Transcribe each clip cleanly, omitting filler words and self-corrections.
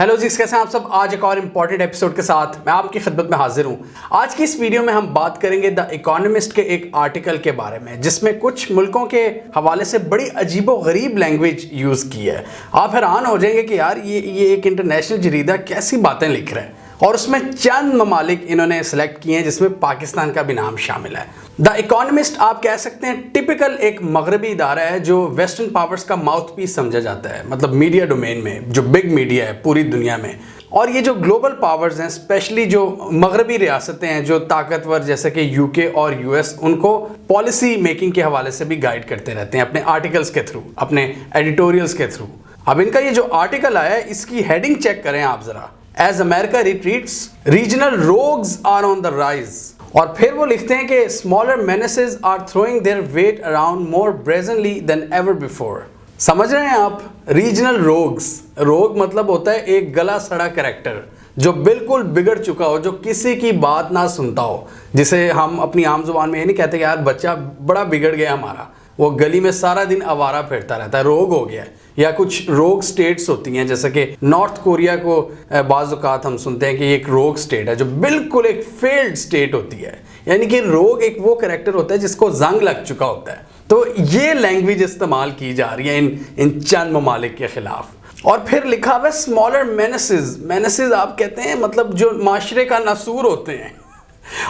Hello जी, कैसे हैं आप सब। आज एक और इम्पॉर्टेंट एपिसोड के साथ मैं आपकी खिदमत में हाजिर हूं। आज की इस वीडियो में हम बात करेंगे द इकोनॉमिस्ट के एक आर्टिकल के बारे में, जिसमें कुछ मुल्कों के हवाले से बड़ी अजीबो-गरीब लैंग्वेज यूज़ की है। आप हैरान हो जाएंगे कि यार ये एक इंटरनेशनल जरीदा कैसी बातें लिख रहा है। और उसमें चंद ममालिक इन्होंने सेलेक्ट किए हैं जिसमें पाकिस्तान का भी नाम शामिल है। द इकोनॉमिस्ट आप कह सकते हैं टिपिकल एक मगरबी इदारा है जो वेस्टर्न पावर्स का माउथ पीस समझा जाता है, मतलब मीडिया डोमेन में जो बिग मीडिया है पूरी दुनिया में। और ये जो ग्लोबल पावर्स हैं, स्पेशली जो मगरबी रियासतें हैं जो ताकतवर जैसे कि यूके और यूएस, उनको पॉलिसी मेकिंग के हवाले से भी गाइड करते रहते हैं अपने आर्टिकल्स के थ्रू, अपने एडिटोरियल्स के थ्रू। अब इनका ये जो आर्टिकल आया है इसकी हेडिंग चेक करें आप जरा। As America retreats, regional rogues are on the rise. और फिर वो लिखते हैं कि smaller menaces are throwing their weight around more brazenly than ever before. समझ रहे हैं आप? रीजनल रोग्स, रोग मतलब होता है एक गला सड़ा कैरेक्टर जो बिल्कुल बिगड़ चुका हो, जो किसी की बात ना सुनता हो, जिसे हम अपनी आम जुबान में ये नहीं कहते कि यार बच्चा बड़ा बिगड़ गया हमारा, वो गली में सारा दिन आवारा फिरता रहता है, रोग हो गया है। या कुछ रोग स्टेट्स होती हैं, जैसे कि नॉर्थ कोरिया को बाज़ औक़ात हम सुनते हैं कि ये एक रोग स्टेट है जो बिल्कुल एक फेल्ड स्टेट होती है। यानी कि रोग एक वो कैरेक्टर होता है जिसको जंग लग चुका होता है। तो ये लैंग्वेज इस्तेमाल की जा रही है इन चंद ममालिक के खिलाफ। और फिर लिखा हुआ है स्मॉलर मेनेसेस। मेनेसेस आप कहते हैं मतलब जो माशरे का नासूर होते हैं।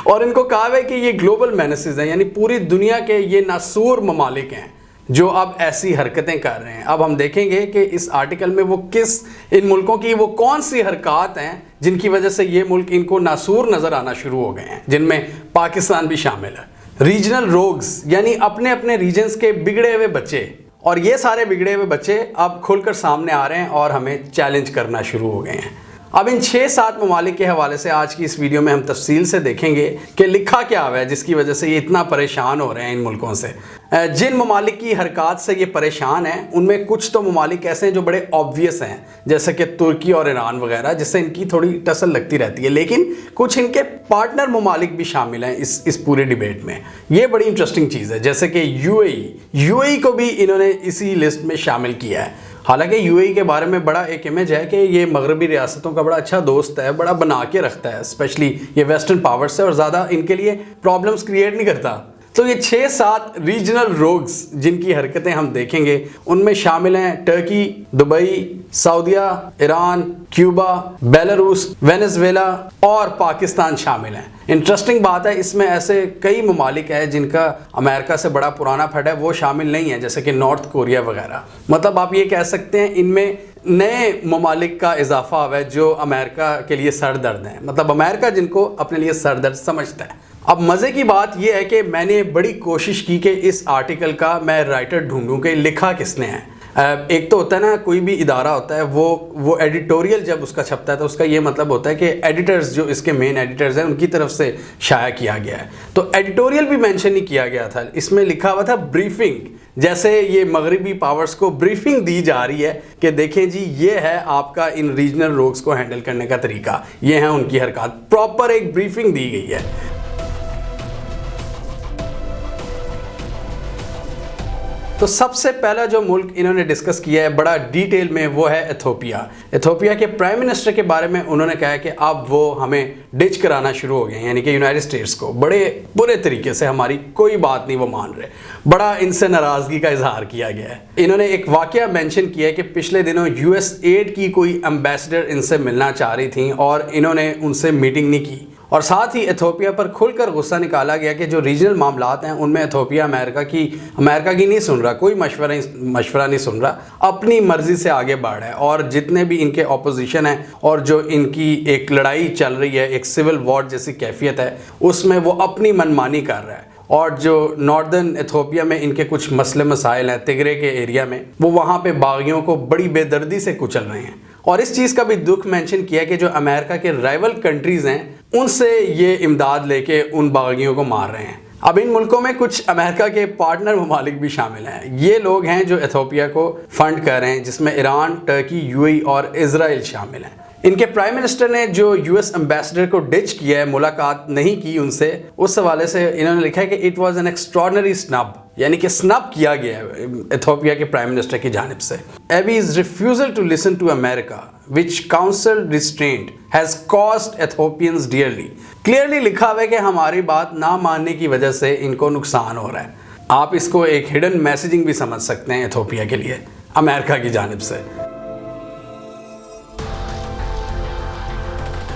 और इनको कहा है कि ये ग्लोबल मेनेसेस हैं, यानी पूरी दुनिया के ये नासूर ममालिक हैं जो अब ऐसी हरकतें कर रहे हैं। अब हम देखेंगे कि इस आर्टिकल में वो इन मुल्कों की वो कौन सी हरकत हैं जिनकी वजह से ये मुल्क इनको नासूर नज़र आना शुरू हो गए हैं, जिनमें पाकिस्तान भी शामिल है। रीजनल रोग्स यानी अपने अपने रीजन्स के बिगड़े हुए बच्चे, और ये सारे बिगड़े हुए बच्चे अब खुलकर सामने आ रहे हैं और हमें चैलेंज करना शुरू हो गए हैं। अब इन 6-7 ममालिक के हवाले से आज की इस वीडियो में हम तफसील से देखेंगे कि लिखा क्या हुआ है जिसकी वजह से ये इतना परेशान हो रहे हैं इन मुल्कों से। जिन ममालिक की हरकत से ये परेशान हैं उनमें कुछ तो ममालिक ऐसे हैं जो बड़े ऑब्वियस हैं, जैसे कि तुर्की और ईरान वगैरह, जिससे इनकी थोड़ी टसल लगती रहती है। लेकिन कुछ इनके पार्टनर ममालिक भी शामिल हैं इस पूरे डिबेट में। ये बड़ी इंटरेस्टिंग चीज़ है, जैसे कि यूएई को भी इन्होंने इसी लिस्ट में शामिल किया है। हालांकि यूएई के बारे में बड़ा एक इमेज है कि ये मगरबी रियासतों का बड़ा अच्छा दोस्त है, बड़ा बना के रखता है, स्पेशली ये वेस्टर्न पावर्स से, और ज़्यादा इनके लिए प्रॉब्लम्स क्रिएट नहीं करता। तो ये 6-7 रीजनल रोग्स जिनकी हरकतें हम देखेंगे उनमें शामिल हैं टर्की, दुबई, सऊदीया, ईरान, क्यूबा, बेलारूस, वेनेजुएला और पाकिस्तान शामिल हैं। इंटरेस्टिंग बात है, इसमें ऐसे कई ममालिक हैं जिनका अमेरिका से बड़ा पुराना फट है, वो शामिल नहीं है, जैसे कि नॉर्थ कोरिया वगैरह। मतलब आप ये कह सकते हैं इनमें नए ममालिक का इजाफा हुआ है जो अमेरिका के लिए सरदर्द हैं, मतलब अमेरिका जिनको अपने लिए सरदर्द समझता है। अब मज़े की बात यह है कि मैंने बड़ी कोशिश की कि इस आर्टिकल का मैं राइटर ढूंढूं कि लिखा किसने है। एक तो होता है ना, कोई भी इदारा होता है वो एडिटोरियल जब उसका छपता है तो उसका ये मतलब होता है कि एडिटर्स जो इसके मेन एडिटर्स हैं उनकी तरफ से शाया किया गया है। तो एडिटोरियल भी मेंशन नहीं किया गया था, इसमें लिखा हुआ था ब्रीफिंग। जैसे ये मगरबी पावर्स को ब्रीफिंग दी जा रही है कि देखें जी ये है आपका इन रीजनल रोग्स को हैंडल करने का तरीका, ये है उनकी हरकत, प्रॉपर एक ब्रीफिंग दी गई है। तो सबसे पहला जो मुल्क इन्होंने डिस्कस किया है बड़ा डिटेल में वो है इथियोपिया। इथियोपिया के प्राइम मिनिस्टर के बारे में उन्होंने कहा है कि अब वो हमें डिच कराना शुरू हो गए हैं, यानी कि यूनाइटेड स्टेट्स को बड़े बुरे तरीके से, हमारी कोई बात नहीं वो मान रहे, बड़ा इनसे नाराज़गी का इजहार किया गया है। इन्होंने एक वाकया मेंशन किया है कि पिछले दिनों यूएस एड की कोई एम्बेसडर इनसे मिलना चाह रही थी और इन्होंने उनसे मीटिंग नहीं की। और साथ ही इथियोपिया पर खुलकर गुस्सा निकाला गया कि जो रीजनल मामलात हैं उनमें इथियोपिया अमेरिका की नहीं सुन रहा, कोई मशवरा नहीं सुन रहा, अपनी मर्जी से आगे बढ़ रहा है। और जितने भी इनके ऑपोजिशन हैं और जो इनकी एक लड़ाई चल रही है, एक सिविल वॉर जैसी कैफियत है, उसमें वो अपनी मनमानी कर रहा है। और जो नॉर्दर्न इथियोपिया में इनके कुछ मसले मसाइल हैं तिगरे के एरिया में, वो वहाँ पे बागियों को बड़ी बेदर्दी से कुचल रहे हैं। और इस चीज़ का भी दुख मेंशन किया कि जो अमेरिका के राइवल कंट्रीज़ हैं उनसे ये इमदाद लेके उन बागियों को मार रहे हैं। अब इन मुल्कों में कुछ अमेरिका के पार्टनर ममालिक भी शामिल हैं। ये लोग हैं जो इथियोपिया को फंड कर रहे हैं, जिसमें ईरान, टर्की, यूएई और इजराइल शामिल हैं। इनके प्राइम मिनिस्टर ने जो यूएस एम्बेसडर को डिच किया है, मुलाकात नहीं की उनसे, उस हवाले से इन्होंने लिखा है कि it was an extraordinary snub, यानी कि स्नब किया गया है इथियोपिया के प्राइम मिनिस्टर की जानिब से। Abiy's refusal to listen to America which counsel restraint has cost Ethiopians dearly। Clearly लिखा हुआ है कि हमारी बात ना मानने की वजह से इनको नुकसान हो रहा है। आप इसको एक हिडन मैसेजिंग भी समझ सकते हैं इथियोपिया के लिए अमेरिका की जानिब से।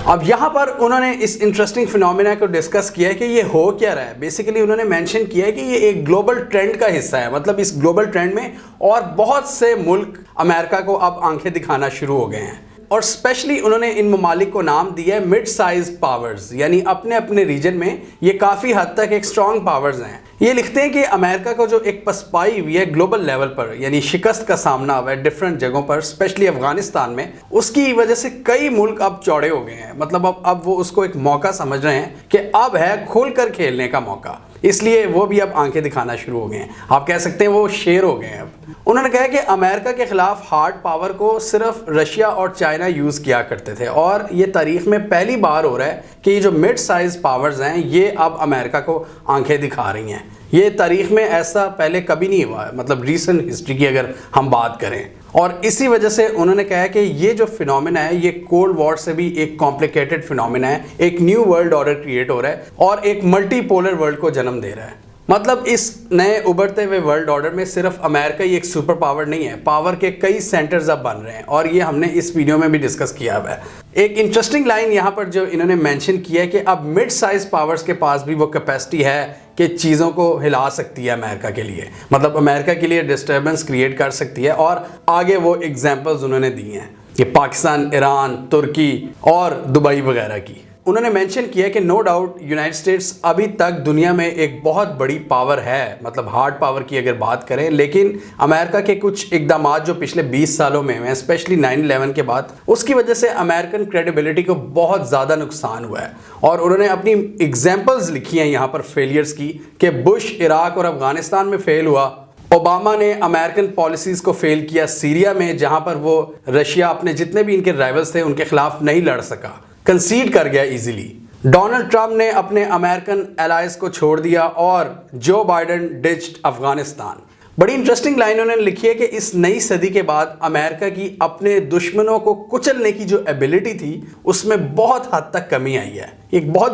अब यहाँ पर उन्होंने इस इंटरेस्टिंग फिनोमिना को डिस्कस किया है कि ये हो क्या रहा है। बेसिकली उन्होंने मेंशन किया है कि ये एक ग्लोबल ट्रेंड का हिस्सा है। मतलब इस ग्लोबल ट्रेंड में और बहुत से मुल्क अमेरिका को अब आंखें दिखाना शुरू हो गए हैं, और स्पेशली उन्होंने इन ममालिक को नाम दिया है मिड साइज पावर्स, यानी अपने अपने रीजन में ये काफ़ी हद तक एक स्ट्रॉन्ग पावर्स हैं। ये लिखते हैं कि अमेरिका को जो एक पसपाई हुई है ग्लोबल लेवल पर, यानी शिकस्त का सामना हुआ है डिफरेंट जगहों पर, स्पेशली अफगानिस्तान में, उसकी वजह से कई मुल्क अब चौड़े हो गए हैं। मतलब अब वो उसको एक मौका समझ रहे हैं कि अब है खुलकर खेलने का मौका, इसलिए वो भी अब आंखें दिखाना शुरू हो गए हैं। आप कह सकते हैं वो शेर हो गए हैं अब। उन्होंने कहा कि अमेरिका के खिलाफ हार्ड पावर को सिर्फ रशिया और चाइना यूज़ किया करते थे, और ये तारीख में पहली बार हो रहा है कि ये जो मिड साइज पावर्स हैं ये अब अमेरिका को आंखें दिखा रही हैं। ये तारीख में ऐसा पहले कभी नहीं हुआ है, मतलब रीसेंट हिस्ट्री की अगर हम बात करें। और इसी वजह से उन्होंने कहा कि ये जो फिनोमिना है ये कोल्ड वॉर से भी एक कॉम्प्लिकेटेड फिनोमिना है, एक न्यू वर्ल्ड ऑर्डर क्रिएट हो रहा है और एक मल्टीपोलर वर्ल्ड को जन्म दे रहा है। मतलब इस नए उभरते हुए वर्ल्ड ऑर्डर में सिर्फ अमेरिका ही एक सुपर पावर नहीं है, पावर के कई सेंटर्स अब बन रहे हैं, और ये हमने इस वीडियो में भी डिस्कस किया हुआ है। एक इंटरेस्टिंग लाइन यहाँ पर जो इन्होंने मेंशन किया है कि अब मिड साइज पावर्स के पास भी वो कैपेसिटी है कि चीज़ों को हिला सकती है अमेरिका के लिए, मतलब अमेरिका के लिए डिस्टर्बेंस क्रिएट कर सकती है। और आगे वो एग्जाम्पल्स उन्होंने दिए हैं, ये पाकिस्तान, ईरान, तुर्की और दुबई वगैरह की। उन्होंने मेंशन किया कि नो डाउट यूनाइटेड स्टेट्स अभी तक दुनिया में एक बहुत बड़ी पावर है, मतलब हार्ड पावर की अगर बात करें, लेकिन अमेरिका के कुछ इकदाम जो पिछले 20 सालों में हुए हैं, स्पेशली 9/11 के बाद, उसकी वजह से अमेरिकन क्रेडिबिलिटी को बहुत ज़्यादा नुकसान हुआ है। और उन्होंने अपनी एग्जाम्पल्स लिखी हैं यहाँ पर फेलियर्स की, कि बुश इराक और अफगानिस्तान में फेल हुआ, ओबामा ने अमेरिकन पॉलिसीज़ को फेल किया सीरिया में, जहाँ पर वो रशिया अपने जितने भी इनके राइवल्स थे उनके खिलाफ नहीं लड़ सका, कंसीड कर गया इजीली। डोनाल्ड ट्रंप ने अपने अमेरिकन एलाइज को छोड़ दिया और जो बाइडेन डिच्ड अफगानिस्तान। बड़ी इंटरेस्टिंग लाइन उन्होंने लिखी है कि इस नई सदी के बाद अमेरिका की अपने दुश्मनों को कुचलने की जो एबिलिटी थी उसमें बहुत हद तक कमी आई है। एक बहुत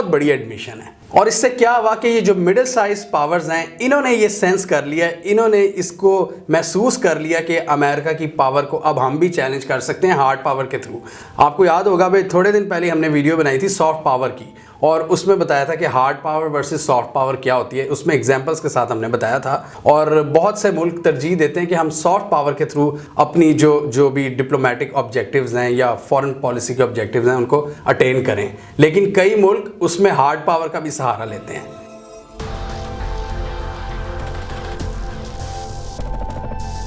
बड़ी एडमिशन है। और इससे क्या हुआ कि ये जो मिडिल साइज पावर्स हैं इन्होंने ये सेंस कर लिया, इन्होंने इसको महसूस कर लिया कि अमेरिका की पावर को अब हम भी चैलेंज कर सकते हैं हार्ड पावर के थ्रू। आपको याद होगा भाई, थोड़े दिन पहले हमने वीडियो बनाई थी सॉफ्ट पावर की, और उसमें बताया था कि hard power versus soft power क्या होती है। उसमें एग्जांपल्स के साथ हमने बताया था, और बहुत से मुल्क तरजीह देते हैं कि हम सॉफ्ट पावर के थ्रू अपनी जो भी डिप्लोमेटिक ऑब्जेक्टिव्स हैं या फॉरेन पॉलिसी के ऑब्जेक्टिव्स हैं उनको अटेन करें, लेकिन कई मुल्क उसमें हार्ड पावर का भी सहारा लेते हैं।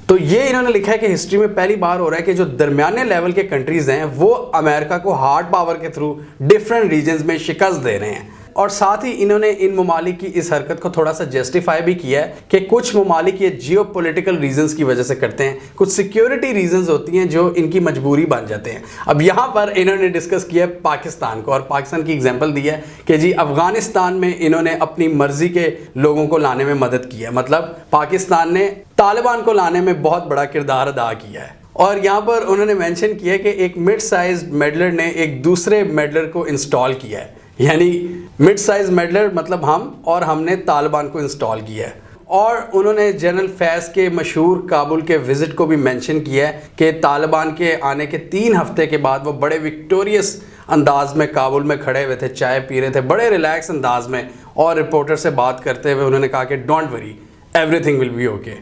तो ये इन्होंने लिखा है कि हिस्ट्री में पहली बार हो रहा है कि जो दरमियाने लेवल के कंट्रीज हैं वो अमेरिका को हार्ड पावर के थ्रू डिफरेंट रीजन्स में शिकस्त दे रहे हैं। और साथ ही इन्होंने इन ममालिक की इस हरकत को थोड़ा सा जस्टिफाई भी किया है कि कुछ ममालिक ये जियो पोलिटिकल रीजन्स की वजह से करते हैं, कुछ सिक्योरिटी रीजन्स होती हैं जो इनकी मजबूरी बन जाते हैं। अब यहाँ पर इन्होंने डिस्कस किया है पाकिस्तान को, और पाकिस्तान की एग्जाम्पल दी है कि जी अफगानिस्तान में इन्होंने अपनी मर्जी के लोगों को लाने में मदद की है, मतलब पाकिस्तान ने तालिबान को लाने में बहुत बड़ा किरदार अदा किया है। और यहाँ पर उन्होंने मेंशन किया कि एक मिड साइज मेडलर ने एक दूसरे मेडलर को इंस्टॉल किया है, यानी मिड साइज मेडलर मतलब हम, और हमने तालिबान को इंस्टॉल किया है। और उन्होंने जनरल फैज़ के मशहूर काबुल के विज़िट को भी मेंशन किया है कि तालिबान के आने के 3 हफ्ते के बाद वो बड़े विक्टोरियस अंदाज में काबुल में खड़े हुए थे, चाय पी रहे थे बड़े रिलैक्स अंदाज में, और रिपोर्टर से बात करते हुए उन्होंने कहा कि don't worry, everything will be okay.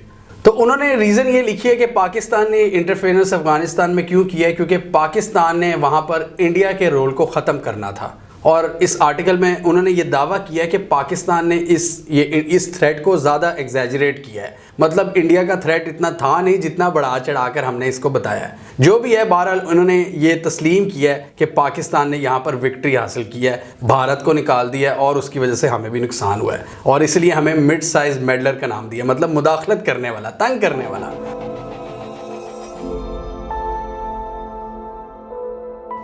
तो उन्होंने रीज़न ये लिखी है कि पाकिस्तान ने इंटरफेरेंस अफगानिस्तान में क्यों किया है, क्योंकि पाकिस्तान ने वहाँ पर इंडिया के रोल को ख़त्म करना था। और इस आर्टिकल में उन्होंने ये दावा किया कि पाकिस्तान ने इस थ्रेट को ज़्यादा एग्जैजरेट किया है, मतलब इंडिया का थ्रेट इतना था नहीं जितना बढ़ा चढ़ाकर हमने इसको बताया है। जो भी है, बहरहाल उन्होंने ये तस्लीम किया है कि पाकिस्तान ने यहाँ पर विक्ट्री हासिल की है, भारत को निकाल दिया है, और उसकी वजह से हमें भी नुकसान हुआ है, और इसलिए हमें मिड साइज मेडलर का नाम दिया, मतलब मुदाखलत करने वाला, तंग करने वाला।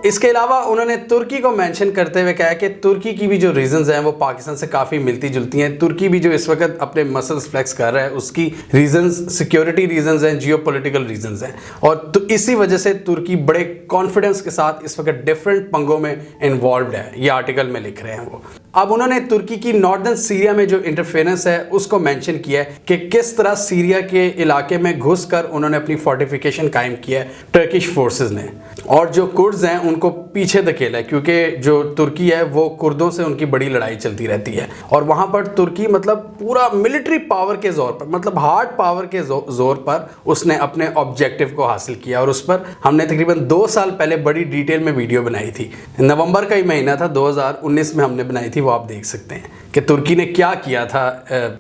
इसके अलावा उन्होंने तुर्की को मेंशन करते हुए कहा कि तुर्की की भी जो रीजंस हैं वो पाकिस्तान से काफ़ी मिलती जुलती हैं। तुर्की भी जो इस वक्त अपने मसल्स फ्लेक्स कर रहा है उसकी रीजंस सिक्योरिटी रीजंस हैं, जियोपॉलिटिकल रीजंस हैं, और तो इसी वजह से तुर्की बड़े कॉन्फिडेंस के साथ इस वक्त डिफरेंट पंगों में इन्वॉल्व है। ये आर्टिकल में लिख रहे हैं वो। अब उन्होंने तुर्की की नॉर्दर्न सीरिया में जो इंटरफेरेंस है उसको मेंशन किया है कि किस तरह सीरिया के इलाके में घुसकर उन्होंने अपनी फोर्टिफिकेशन कायम किया है टर्किश फोर्सेस ने, और जो कुर्ड्स हैं उनको पीछे धकेला है, क्योंकि जो तुर्की है वो कुर्दों से उनकी बड़ी लड़ाई चलती रहती है, और वहां पर तुर्की मतलब पूरा मिलिट्री पावर के जोर पर, मतलब हार्ड पावर के जोर पर उसने अपने ऑब्जेक्टिव को हासिल किया। और उस पर हमने तकरीबन 2 साल पहले बड़ी डिटेल में वीडियो बनाई थी। नवंबर का ही महीना था 2019 में हमने बनाई थी, वो आप देख सकते हैं कि तुर्की ने क्या किया था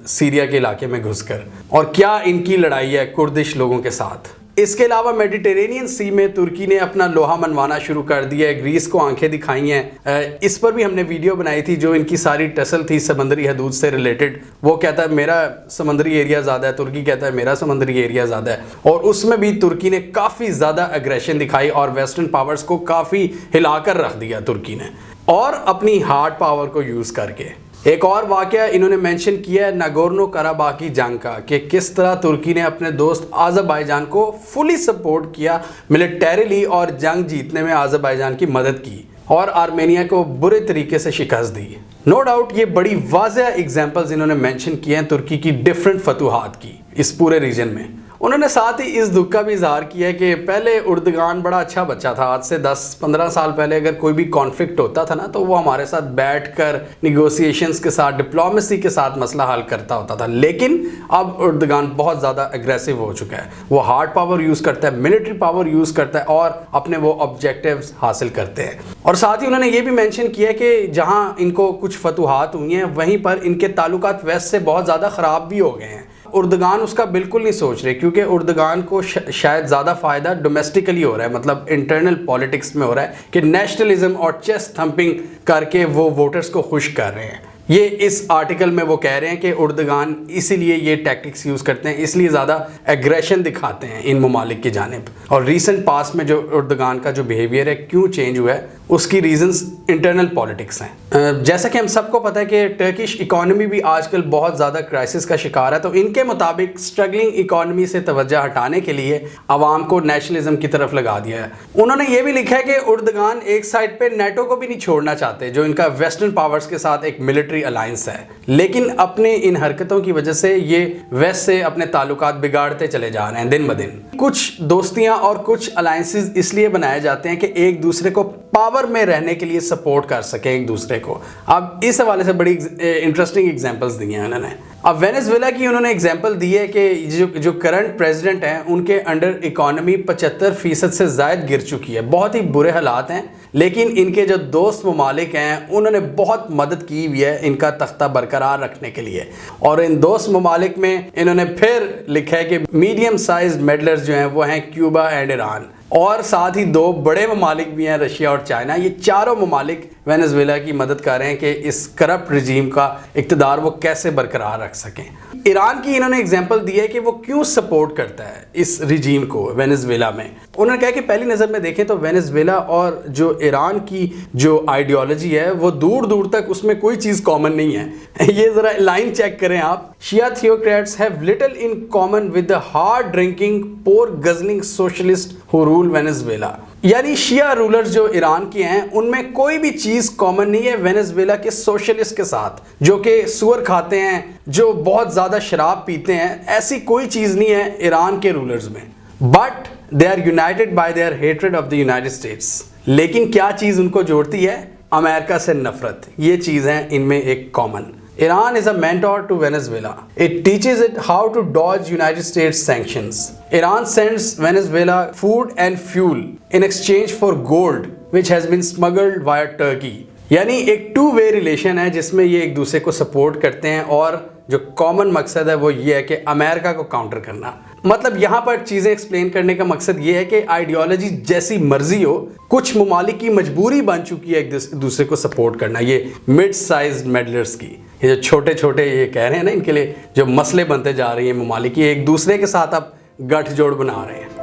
सीरिया के इलाके में घुसकर, और क्या इनकी लड़ाई है कुर्दिश लोगों के साथ। इसके अलावा मेडिटेरेनियन सी में तुर्की ने अपना लोहा मनवाना शुरू कर दिया है, ग्रीस को आंखें दिखाई हैं। इस पर भी हमने वीडियो बनाई थी, जो इनकी सारी टसल थी समंदरी हदूद से रिलेटेड। वो कहता है मेरा समंदरी एरिया ज़्यादा है, तुर्की कहता है मेरा समंदरी एरिया ज़्यादा है, और उसमें भी तुर्की ने काफ़ी ज़्यादा अग्रेशन दिखाई और वेस्टर्न पावर्स को काफ़ी हिलाकर रख दिया तुर्की ने, और अपनी हार्ड पावर को यूज़ करके। एक और वाकया इन्होंने मेंशन किया है नागोर्नो कराबाख की जंग का, कि किस तरह तुर्की ने अपने दोस्त आज़रबाईजान को फुली सपोर्ट किया मिलिटरीली, और जंग जीतने में आज़रबाईजान की मदद की और आर्मेनिया को बुरे तरीके से शिकस्त दी। नो डाउट ये बड़ी वाज़ेह एग्जांपल्स इन्होंने मेंशन किए हैं तुर्की की डिफरेंट फतूहात की इस पूरे रीजन में। उन्होंने साथ ही इस दुख का भी इजहार किया कि पहले उर्दगान बड़ा अच्छा बच्चा था। आज से 10-15 साल पहले अगर कोई भी कॉन्फ्लिक्ट होता था ना, तो वो हमारे साथ बैठकर निगोशिएशंस के साथ, डिप्लोमेसी के साथ मसला हल करता होता था। लेकिन अब उर्दगान बहुत ज़्यादा एग्रेसिव हो चुका है। वो हार्ड पावर यूज़ करता है, मिलिट्री पावर यूज़ करता है, और अपने वो ऑब्जेक्टिव्स हासिल करते हैं। और साथ ही उन्होंने ये भी मेंशन किया कि जहाँ इनको कुछ फतूहात हुई हैं, वहीं पर इनके ताल्लुकात वेस्ट से बहुत ज़्यादा ख़राब भी हो गए हैं। उर्दगान उसका बिल्कुल नहीं सोच रहे, क्योंकि उर्दगान को शायद ज़्यादा फ़ायदा डोमेस्टिकली हो रहा है, मतलब इंटरनल पॉलिटिक्स में हो रहा है कि नेशनलिज्म और चेस्ट थंपिंग करके वो वोटर्स को खुश कर रहे हैं। ये इस आर्टिकल में वो कह रहे हैं कि उर्दगान इसीलिए ये टैक्टिक्स यूज़ करते हैं, इसलिए ज़्यादा एग्रेशन दिखाते हैं इन ममालिक की जानिब। और रीसेंट पास्ट में जो उर्दगान का जो बिहेवियर है क्यों चेंज हुआ है, उसकी रीजंस इंटरनल पॉलिटिक्स हैं। जैसा कि हम सबको पता है कि टर्किश इकॉनमी भी आजकल बहुत ज़्यादा क्राइसिस का शिकार है, तो इनके मुताबिक स्ट्रगलिंग इकॉनमी से तवज्जो हटाने के लिए आवाम को नेशनलिज्म की तरफ लगा दिया है। उन्होंने ये भी लिखा है कि उर्दगान एक साइड पे नेटो को भी नहीं छोड़ना चाहते, जो इनका वेस्टर्न पावर्स के साथ एक मिलिट्री अलायंस है, लेकिन अपने इन हरकतों की वजह से ये वेस्ट से अपने ताल्लुकात बिगाड़ते चले जा रहे हैं दिन ब दिन। कुछ दोस्तियां और कुछ अलायंसेस इसलिए बनाए जाते हैं कि एक दूसरे को पावर में रहने के लिए सपोर्ट कर सके एक दूसरे को। अब इस हवाले से बड़ी इंटरेस्टिंग एग्जांपल्स दी हैं उन्होंने। अब वेनेजुएला की उन्होंने एग्जांपल दी है कि जो करंट प्रेसिडेंट हैं उनके अंडर इकॉनमी 75% से ज़ायद गिर चुकी है। बहुत ही बुरे हालात हैं, लेकिन इनके जो दोस्त ममालिक हैं उन्होंने बहुत मदद की हुई है इनका तख्ता बरकरार रखने के लिए। और इन दोस्त ममालिक में इन्होंने फिर लिखा है कि मीडियम साइज मेडलर्स जो हैं वो हैं क्यूबा एंड ईरान, और साथ ही 2 बड़े ममालिक भी हैं रशिया और चाइना। ये चारों ममालिक वेनेजुएला की मदद कर रहे हैं कि इस करप्ट रिजीम का इक़्तिदार वो कैसे बरकरार रख सकें। ईरान की इन्होंने एग्जांपल दी है कि वो क्यों सपोर्ट करता है इस रिजीम को वेनेजुएला में। उन्होंने कहा कि पहली नज़र में देखें तो वेनेजुएला और जो ईरान की जो आइडियोलॉजी है वो दूर दूर तक उसमें कोई चीज़ कॉमन नहीं है। ये ज़रा लाइन चेक करें आप, Shia theocrats have little in common with the hard drinking pork guzzling socialist who rule Venezuela. यानी शिया रूलर्स जो ईरान के हैं उनमें कोई भी चीज़ कॉमन नहीं है वेनेजुएला के सोशलिस्ट के साथ, जो कि सुअर खाते हैं, जो बहुत ज़्यादा शराब पीते हैं। ऐसी कोई चीज़ नहीं है ईरान के रूलर्स में, but they are united by their hatred of the United States. लेकिन क्या चीज़ उनको जोड़ती है? अमेरिका से नफरत। ये चीज़ है इनमें एक common. Iran is a mentor to Venezuela. It teaches it how to dodge United States sanctions. Iran sends Venezuela food and fuel in exchange for gold, which has been smuggled via Turkey. यानी एक 2-way relation है जिसमें ये एक दूसरे को support करते हैं, और जो कॉमन मकसद है वो ये है कि अमेरिका को काउंटर करना। मतलब यहाँ पर चीज़ें एक्सप्लेन करने का मकसद ये है कि आइडियोलॉजी जैसी मर्जी हो, कुछ ममालिक की मजबूरी बन चुकी है एक दूसरे को सपोर्ट करना। ये मिड साइज मेडलर्स की, ये जो छोटे छोटे ये कह रहे हैं ना, इनके लिए जो मसले बनते जा रहे हैं ममालिक की, एक दूसरे के साथ अब गठजोड़ बना रहे हैं।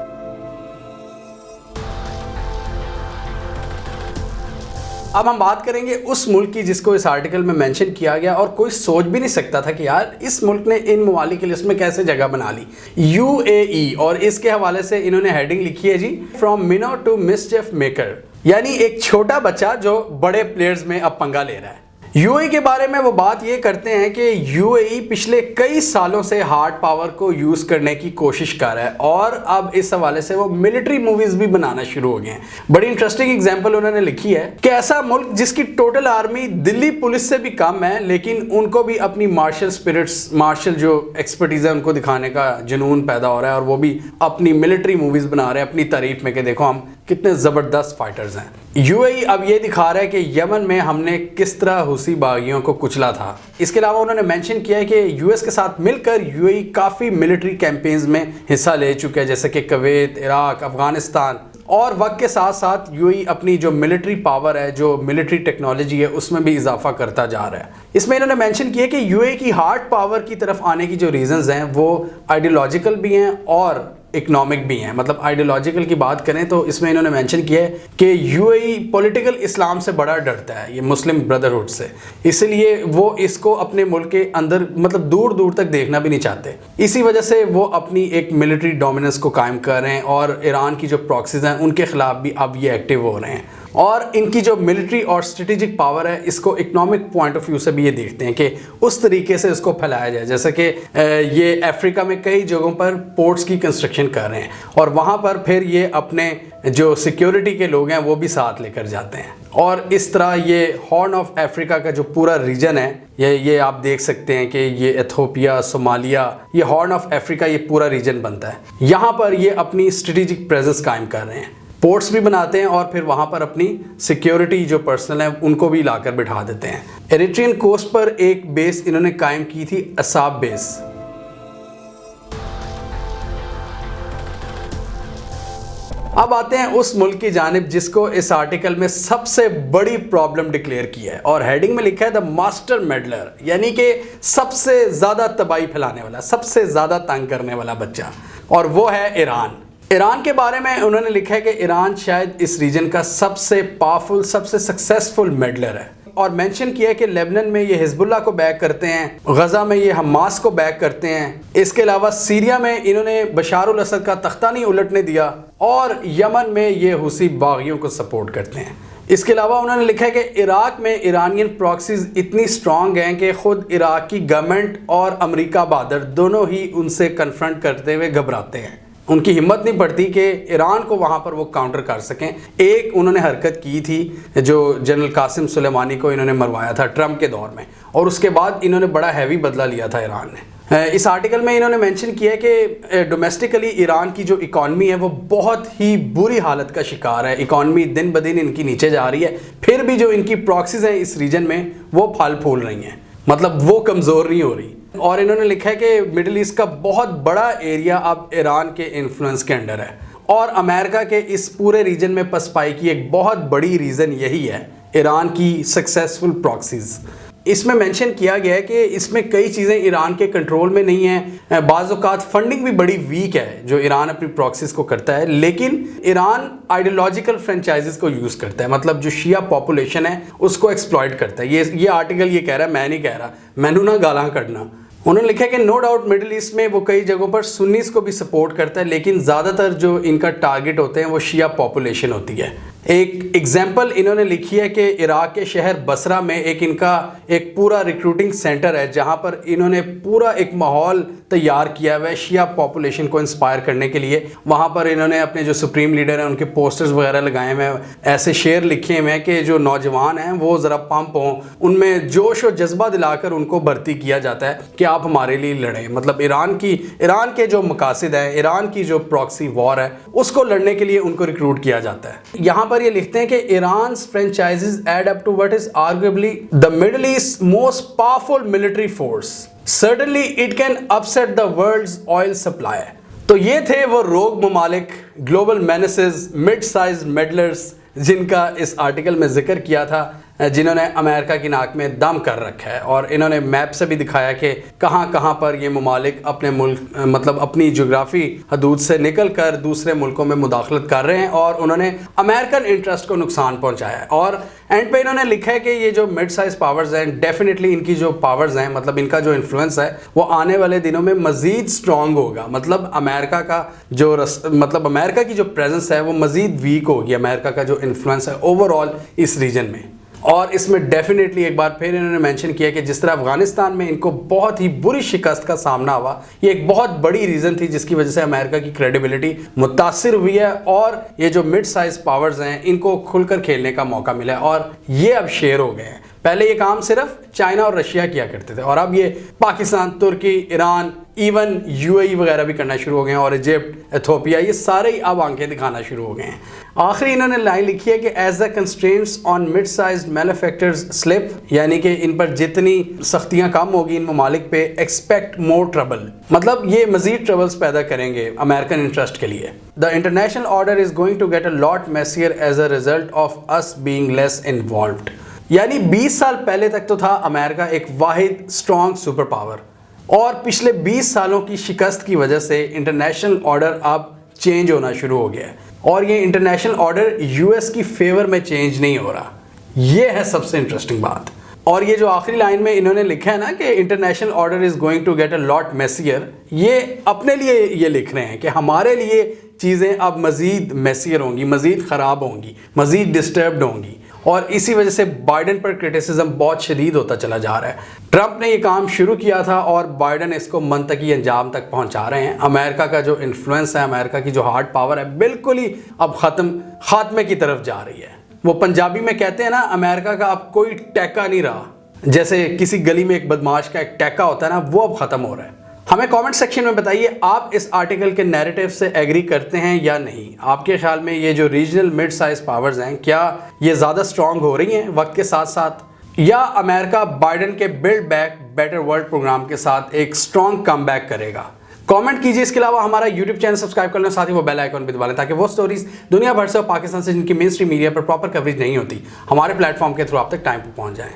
अब हम बात करेंगे उस मुल्क की जिसको इस आर्टिकल में मेंशन किया गया और कोई सोच भी नहीं सकता था कि यार इस मुल्क ने इन ममालिक की लिस्ट में कैसे जगह बना ली, यूएई। और इसके हवाले से इन्होंने हेडिंग लिखी है जी, फ्रॉम मिनो टू मिसचिफ मेकर, यानी एक छोटा बच्चा जो बड़े प्लेयर्स में अब पंगा ले रहा है। यूएई के बारे में वो बात ये करते हैं कि यूएई पिछले कई सालों से हार्ड पावर को यूज करने की कोशिश कर रहा है और अब इस हवाले से वो मिलिट्री मूवीज भी बनाना शुरू हो गए हैं। बड़ी इंटरेस्टिंग एग्जांपल उन्होंने लिखी है कि ऐसा मुल्क जिसकी टोटल आर्मी दिल्ली पुलिस से भी कम है, लेकिन उनको भी अपनी मार्शल स्पिरिट्स, मार्शल जो एक्सपर्टीज है उनको दिखाने का जुनून पैदा हो रहा है और वो भी अपनी मिलिट्री मूवीज बना रहे हैं अपनी तारीफ में कि देखो हम कितने जबरदस्त फाइटर्स हैं। यूएई अब ये दिखा रहा है कि यमन में हमने किस तरह हुसी बागियों को कुचला था। इसके अलावा उन्होंने मेंशन किया है कि यूएस के साथ मिलकर यूएई काफ़ी मिलिट्री कैंपेन्स में हिस्सा ले चुके हैं, जैसे कि कुवैत, इराक, अफगानिस्तान। और वक्त के साथ साथ यूएई अपनी जो मिलिट्री पावर है, जो मिलिट्री टेक्नोलॉजी है, उसमें भी इजाफा करता जा रहा है। इसमें इन्होंने मेंशन किया कि यूएई की हार्ड पावर की तरफ आने की जो रीजंस हैं वो आइडियोलॉजिकल भी हैं और इकोनॉमिक भी हैं। मतलब आइडियोलॉजिकल की बात करें तो इसमें इन्होंने मेंशन किया है कि यूएई पॉलिटिकल इस्लाम से बड़ा डरता है, ये मुस्लिम ब्रदरहुड से, इसलिए वो इसको अपने मुल्क के अंदर मतलब दूर दूर तक देखना भी नहीं चाहते। इसी वजह से वो अपनी एक मिलिट्री डोमिनेंस को कायम कर रहे हैं और ईरान की जो प्रॉक्सीज हैं उनके खिलाफ भी अब ये एक्टिव हो रहे हैं। और इनकी जो मिलिट्री और स्ट्रेटेजिक पावर है, इसको इकोनॉमिक पॉइंट ऑफ व्यू से भी ये देखते हैं कि उस तरीके से इसको फैलाया जाए। जैसे कि ये अफ्रीका में कई जगहों पर पोर्ट्स की कंस्ट्रक्शन कर रहे हैं और वहाँ पर फिर ये अपने जो सिक्योरिटी के लोग हैं वो भी साथ लेकर जाते हैं। और इस तरह ये हॉर्न ऑफ अफ्रीका का जो पूरा रीजन है, ये आप देख सकते हैं कि ये एथियोपिया, सोमालिया, ये हॉर्न ऑफ अफ्रीका, ये पूरा रीजन बनता है। यहाँ पर ये अपनी स्ट्रेटेजिक प्रेजेंस कायम कर रहे हैं, पोर्ट्स भी बनाते हैं और फिर वहां पर अपनी सिक्योरिटी जो पर्सनल है उनको भी लाकर बिठा देते हैं। एरिट्रियन कोस्ट पर एक बेस इन्होंने कायम की थी, असाब बेस। अब आते हैं उस मुल्क की जानिब जिसको इस आर्टिकल में सबसे बड़ी प्रॉब्लम डिक्लेयर की है और हेडिंग में लिखा है द मास्टर मेडलर, यानी कि सबसे ज्यादा तबाही फैलाने वाला, सबसे ज्यादा तंग करने वाला बच्चा, और वो है ईरान। ईरान के बारे में उन्होंने लिखा है कि ईरान शायद इस रीजन का सबसे पावरफुल, सबसे सक्सेसफुल मेडलर है और मेंशन किया है कि लेबनान में ये हिजबुल्लाह को बैक करते हैं, गजा में ये हमास को बैक करते हैं। इसके अलावा सीरिया में इन्होंने बशारुल असद का तख्ता नहीं उलटने दिया और यमन में ये हुसी बागियों को सपोर्ट करते हैं। इसके अलावा उन्होंने लिखा है कि इराक में ईरानियन प्रॉक्सीज इतनी स्ट्रांग हैं कि खुद इराक की गवर्नमेंट और अमेरिका बहादुर दोनों ही उनसे कन्फ्रंट करते हुए घबराते हैं। उनकी हिम्मत नहीं पड़ती कि ईरान को वहाँ पर वो काउंटर कर सकें। एक उन्होंने हरकत की थी जो जनरल कासिम सुलेमानी को इन्होंने मरवाया था ट्रंप के दौर में, और उसके बाद इन्होंने बड़ा हैवी बदला लिया था ईरान ने। इस आर्टिकल में इन्होंने मेंशन किया है कि डोमेस्टिकली ईरान की जो इकॉनमी है वो बहुत ही बुरी हालत का शिकार है। इकॉनमी दिन ब दिन इनकी नीचे जा रही है, फिर भी जो इनकी प्रॉक्सीज हैं इस रीजन में वो फल फूल रही हैं, मतलब वो कमज़ोर नहीं हो रही। और इन्होंने लिखा है कि मिडिल ईस्ट का बहुत बड़ा एरिया अब ईरान के इन्फ्लुएंस के अंडर है और अमेरिका के इस पूरे रीजन में पसपाई की एक बहुत बड़ी रीज़न यही है, ईरान की सक्सेसफुल प्रॉक्सीज। इसमें मेंशन किया गया है कि इसमें कई चीज़ें ईरान के कंट्रोल में नहीं हैं, बाज़ औक़ात फंडिंग भी बड़ी वीक है जो ईरान अपनी प्रॉक्सीज को करता है, लेकिन ईरान आइडियोलॉजिकल फ्रेंचाइजेस को यूज़ करता है, मतलब जो शिया पॉपुलेशन है उसको एक्सप्लॉइट करता है। ये आर्टिकल ये कह रहा है, मैं नहीं कह रहा, मैनू ना गालां कढ़ना। उन्होंने लिखा है कि नो डाउट मिडिल ईस्ट में वो कई जगहों पर सुन्नीस को भी सपोर्ट करता है, लेकिन ज़्यादातर जो इनका टारगेट होते हैं वो शिया पॉपुलेशन होती है। एक एग्जाम्पल इन्होंने लिखी है कि इराक के शहर बसरा में इनका एक पूरा रिक्रूटिंग सेंटर है जहां पर इन्होंने पूरा एक माहौल तैयार किया हुआ है शिया पॉपुलेशन को इंस्पायर करने के लिए। वहां पर इन्होंने अपने जो सुप्रीम लीडर हैं उनके पोस्टर्स वगैरह लगाए हुए हैं, ऐसे शेर लिखे हुए हैं कि जो नौजवान हैं वो ज़रा पंप हों, उनमें जोश और जज्बा दिलाकर उनको भर्ती किया जाता है कि आप हमारे लिए लड़ें। मतलब ईरान के जो मकासद हैं, ईरान की जो प्रॉक्सी वॉर है उसको लड़ने के लिए उनको रिक्रूट किया जाता है। यहाँ पर ये लिखते हैं कि Iran franchises add up to what is arguably the middle east most powerful military force, certainly it can upset the world's oil supply. तो ये थे वो रोग ममालिक, global menaces, mid size meddlers जिनका इस आर्टिकल में जिक्र किया था। जिन्होंने अमेरिका की नाक में दम कर रखा है, और इन्होंने मैप से भी दिखाया कि कहाँ कहाँ पर ये ममालिक अपने मुल्क मतलब अपनी जोग्राफी हदूद से निकल कर दूसरे मुल्कों में मुदाखलत कर रहे हैं, और उन्होंने अमेरिकन इंटरेस्ट को नुकसान पहुँचाया है। और एंड पे इन्होंने लिखा है कि ये जो मिड साइज पावर्स हैं, डेफिनेटली इनकी जो पावर्स हैं, मतलब इनका जो इन्फ्लुएंस है वो आने वाले दिनों में मज़ीद स्ट्रॉन्ग होगा। मतलब अमेरिका का जो अमेरिका की जो प्रेजेंस है वो मज़ीद वीक होगी, अमेरिका का जो इन्फ्लुएंस है ओवरऑल इस रीजन में। और इसमें डेफिनेटली एक बार फिर इन्होंने मेंशन किया कि जिस तरह अफगानिस्तान में इनको बहुत ही बुरी शिकस्त का सामना हुआ, ये एक बहुत बड़ी रीज़न थी जिसकी वजह से अमेरिका की क्रेडिबिलिटी मुतासिर हुई है, और ये जो मिड साइज पावर्स हैं इनको खुलकर खेलने का मौका मिला है, और ये अब शेयर हो गए हैं। पहले ये काम सिर्फ चाइना और रशिया किया करते थे, और अब ये पाकिस्तान, तुर्की, ईरान, इवन यूएई वगैरह भी करना शुरू हो गए हैं, और इजिप्ट, इथोपिया, ये सारे ही अब आंखें दिखाना शुरू हो गए हैं। आखिरी इन्होंने लाइन लिखी है कि as the constraints on mid size manufacturers slip, यानी कि इन पर जितनी सख्तियां कम होगी इन ममालिक पे, एक्सपेक्ट मोर ट्रबल, मतलब ये मजीद ट्रबल्स पैदा करेंगे अमेरिकन इंटरेस्ट के लिए। The international order is going to get a lot messier as a result of us being less involved. यानी 20 साल पहले तक तो था अमेरिका एक वाहिद स्ट्रॉन्ग सुपर पावर, और पिछले 20 सालों की शिकस्त की वजह से इंटरनेशनल ऑर्डर अब चेंज होना शुरू हो गया है, और ये इंटरनेशनल ऑर्डर यूएस की फेवर में चेंज नहीं हो रहा। ये है सबसे इंटरेस्टिंग बात। और ये जो आखिरी लाइन में इन्होंने लिखा है ना कि international order is going to get a lot messier, ये अपने लिए ये लिख रहे हैं कि हमारे लिए चीज़ें अब मज़ीद मेसियर होंगी, मज़ीद ख़राब होंगी, मज़ीद डिस्टर्ब्ड होंगी, और इसी वजह से बाइडन पर क्रिटिसिज्म बहुत शदीद होता चला जा रहा है। ट्रंप ने ये काम शुरू किया था और बाइडन इसको मंतकी अंजाम तक पहुंचा रहे हैं। अमेरिका का जो इन्फ्लुएंस है, अमेरिका की जो हार्ड पावर है, बिल्कुल ही अब खात्मे की तरफ जा रही है। वो पंजाबी में कहते हैं ना, अमेरिका का अब कोई टैका नहीं रहा। जैसे किसी गली में एक बदमाश का एक टैका होता है ना, वो अब ख़त्म हो रहा है। हमें कमेंट सेक्शन में बताइए आप इस आर्टिकल के नैरेटिव से एग्री करते हैं या नहीं। आपके ख्याल में ये जो रीजनल मिड साइज पावर्स हैं, क्या ये ज़्यादा स्ट्रॉन्ग हो रही हैं वक्त के साथ साथ, या अमेरिका बाइडन के build back better world program के साथ एक स्ट्रॉन्ग कम बैक करेगा? कमेंट कीजिए। इसके अलावा हमारा यूट्यूब चैनल सब्सक्राइब कर लें, साथ ही वो बेल आइकन भी दबा लें, ताकि वो स्टोरीज दुनिया भर से और पाकिस्तान से जिनकी मेन स्ट्रीम मीडिया पर प्रॉपर कवरेज नहीं होती, हमारे प्लेटफॉर्म के थ्रू आप तक टाइम पर पहुंच जाएं।